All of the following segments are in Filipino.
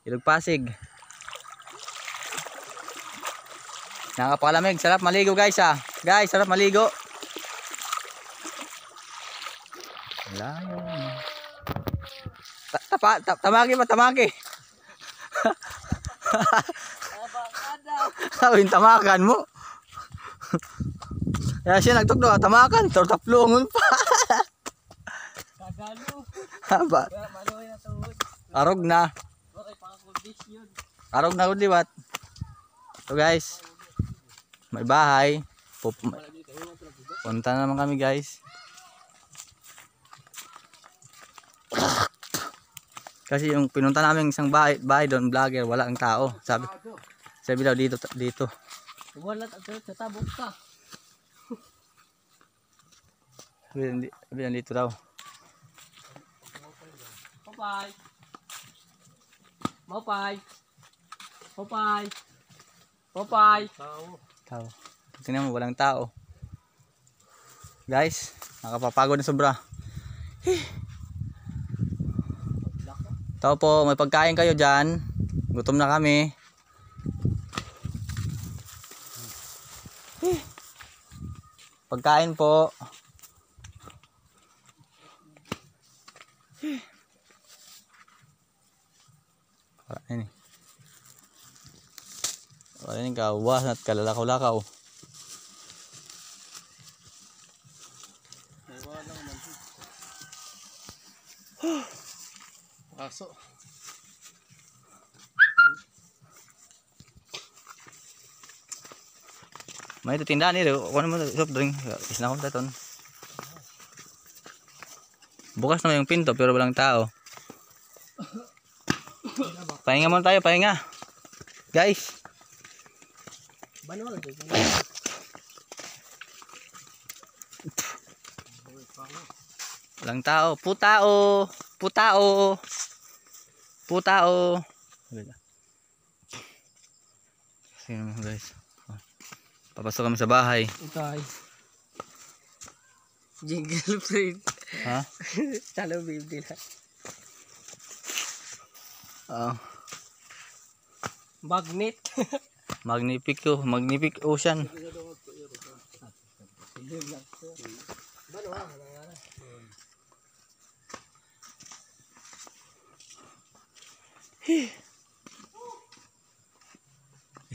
Ilog Pasig. Nakakapalamig, sarap maligo guys ah. Guys, sarap maligo. Layo. Tamaki pa, tamaki. Sabi tamakan mo. Kaya siya nagtukdo, tamakan, taplongon pa. Kagalo. Haba. Arog na. Arog na kudiwat. So guys, may bahay. Punta na naman kami guys. Kasi yung pinunta namin isang bahay doon, vlogger, wala ang tao. Sabi daw dito. Wala sa tabok ka. Sabi dito daw. Popay. Popay. Popay. Popay. Tao. Tingnan mo, walang tao. Guys, nakapapagod na sobra. Tao po, may pagkain kayo dyan. Gutom na kami. Pagkain po. Wala ini kawas at kalalakaw-lakaw. Aso. May tindahan ni kuno mo soft drink. Isna ko taton. Bukas na yung pinto pero walang tao. Pahinga muna tayo, pahinga. Guys. Walang tao. Putao. Putao. Putao. Sino mo guys? Papasok kami sa bahay. Okay. Jingle friend. Ha? Talo baby na. Magnet. Magnific Ocean.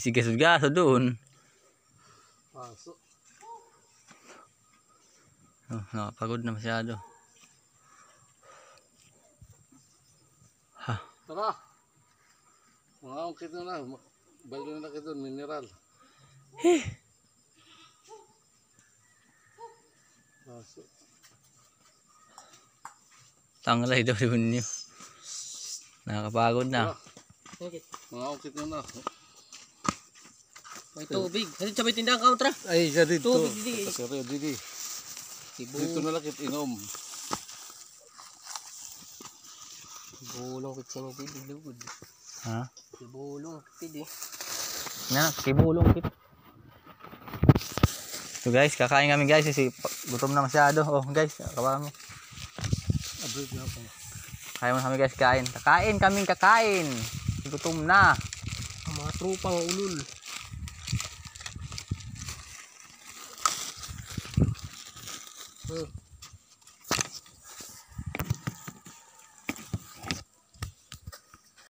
Sigas-gas doon. Aso. Nakapagod na masyado. Tara. Mga ungkit na. Balik na kita mineral. Aso. Tanglay daw din niyo. Nakakapagod na. Mga ungkit na. May tubig. Kasi sabay tindahan ka utra. Ay, siya dito. Tubig didi. Pasero didi. Dito na lang kit inom. Bulong kit sini didi lugod. Ha? Bulong didi. Na, kibulong kit. So guys, kakain kami guys kasi gutom na masyado. Oh guys, kawa mo. Abrid na ako. Kaya mo kami guys kain. Kakain. Gutom na. Ang mga trupang ulul.